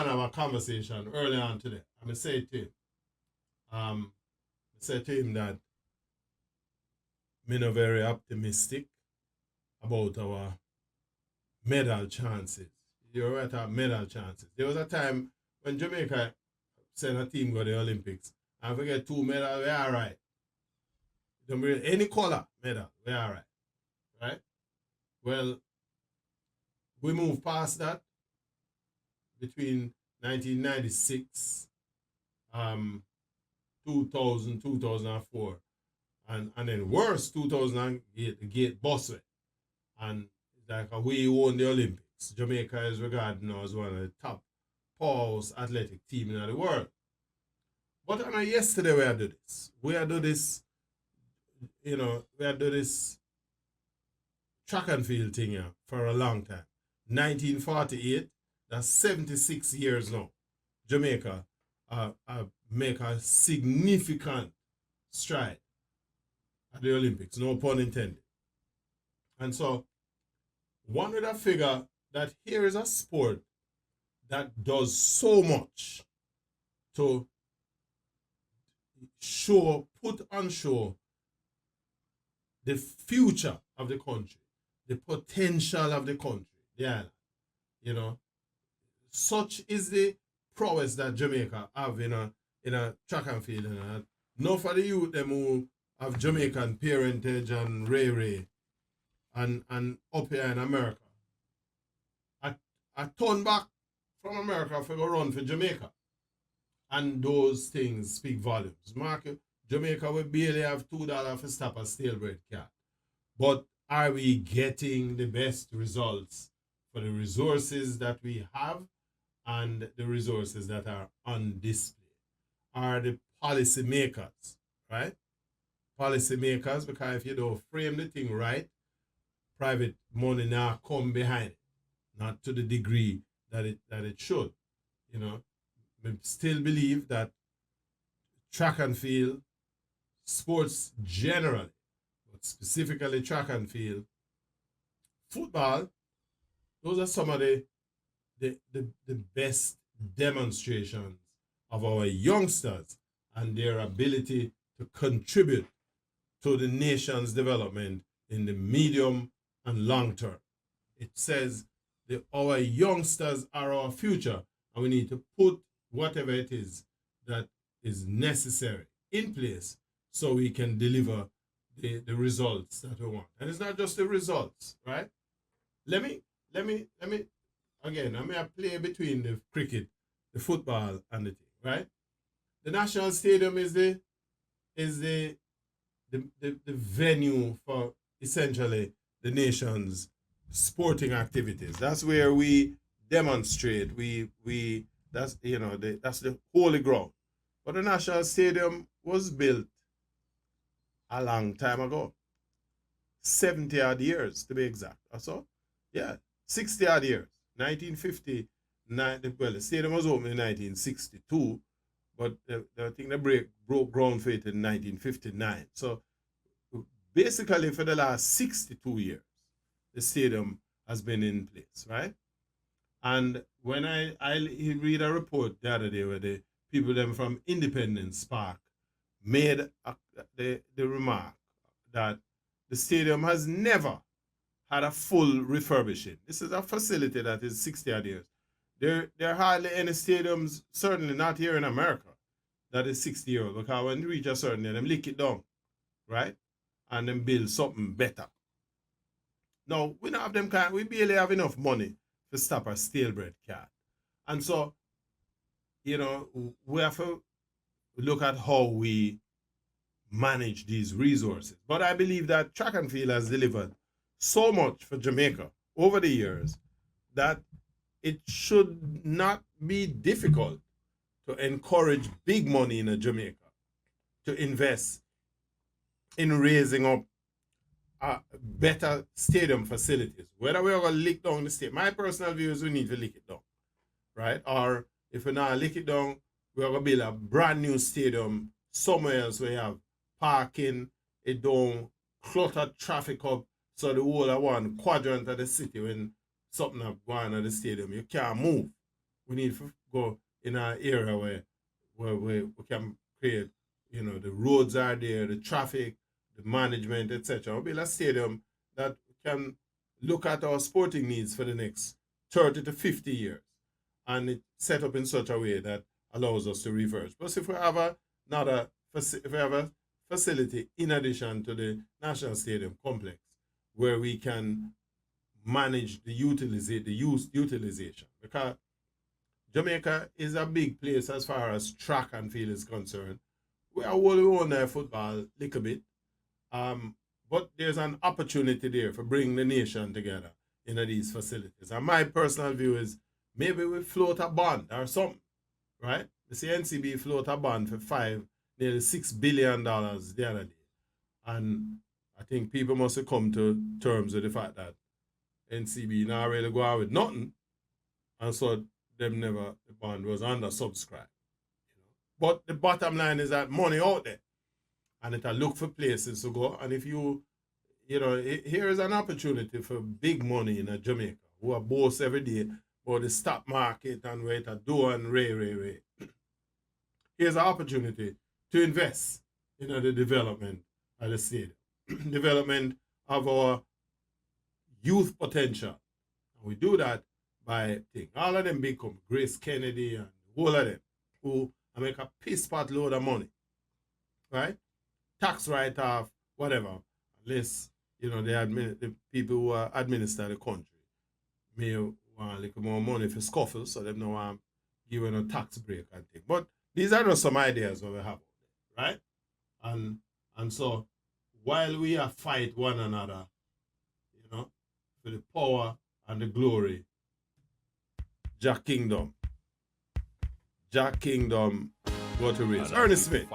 man have a conversation early on today. I say to him, I said to him that me not very optimistic about our medal chances. You're right about medal chances. There was a time when Jamaica sent a team go to the Olympics and we get 2 medals, we're all right. Don't bring any color medal, we're all right. Right? Well, we moved past that between 1996, 2000, 2004, and then worse, 2008, the gate busted. And like we won the Olympics. Jamaica is regarded now as one of the top powerhouse athletic team in the world. But I know yesterday we had do this. We had do this, we had do this track and field thing here for a long time. 1948, that's 76 years now. Jamaica make a significant stride at the Olympics, no pun intended. And so, one would have figured that here is a sport that does so much to put on show the future of the country, the potential of the country, the island. Such is the prowess that Jamaica have in a track and field. Not for the youth them who have Jamaican parentage and Ray and up here in America. I turn back from America for go run for Jamaica. And those things speak volumes. Mark, Jamaica will barely have $2 for stop a stale bread cat. But are we getting the best results for the resources that we have and the resources that are on display? Are the policymakers, right? Policymakers, because if you don't frame the thing right, private money now come behind it, not to the degree that it should. I still believe that track and field, sports generally, but specifically track and field, football, those are some of the best demonstrations of our youngsters and their ability to contribute to the nation's development in the medium and long term. It says that our youngsters are our future, and we need to put whatever it is that is necessary in place so we can deliver the results that we want. And it's not just the results, right? Let me again, I may play between the cricket, the football, and the thing, right? The National Stadium is the venue for essentially the nation's sporting activities. That's where we demonstrate. That's the holy ground. But the National Stadium was built a long time ago. 70 odd years to be exact. So, yeah, 60 odd years. 1959, well, the stadium was opened in 1962, but I think they broke ground for it in 1959. So basically for the last 62 years, the stadium has been in place, right? And when I read a report the other day where the people them from Independence Park made the remark that the stadium has never had a full refurbishing. This is a facility that is 60 odd years. There are hardly any stadiums, certainly not here in America, that is 60 years old, because when you reach a certain age, them lick it down, right? And then build something better. Now, we don't have them we barely have enough money to stop a stale bread cat. And so, we have to look at how we manage these resources. But I believe that track and field has delivered so much for Jamaica over the years that it should not be difficult to encourage big money in Jamaica to invest in raising up better stadium facilities. Whether we're going to lick down the stadium, my personal view is we need to lick it down, right? Or if we're not lick it down, we're going to build a brand new stadium somewhere else where you have parking, it don't clutter traffic up, so the whole of one quadrant of the city when something have gone at the stadium, you can't move we need to go in an area where we can create, the roads are there, the traffic, the management, etc. We'll build a stadium that can look at our sporting needs for the next 30 to 50 years. And it's set up in such a way that allows us to reverse. But if we have if we have a facility in addition to the National Stadium complex where we can manage the youth utilization, because Jamaica is a big place as far as track and field is concerned. We are only on their football a little bit, but there's an opportunity there for bringing the nation together in these facilities. And my personal view is maybe we float a bond or something, right? You see NCB float a bond for nearly $6 billion the other day. And I think people must have come to terms with the fact that NCB now really go out with nothing. And so the bond was undersubscribed. But the bottom line is that money out there. And it'll look for places to go. And if here is an opportunity for big money in Jamaica, who are boast every day about the stock market and where it do and ray. Here's an opportunity to invest in the development of the stadium, development of our youth potential. And we do that by taking all of them big companies, Grace Kennedy and all of them, who make a piss pot load of money, right? Tax write-off, whatever, unless, the people who administer the country may want a little more money for scuffle, so they don't want giving a tax break and thing. But these are just some ideas that we have, right? And so while we are fight one another, for the power and the glory, Jack Kingdom go to race. Ernest Smith.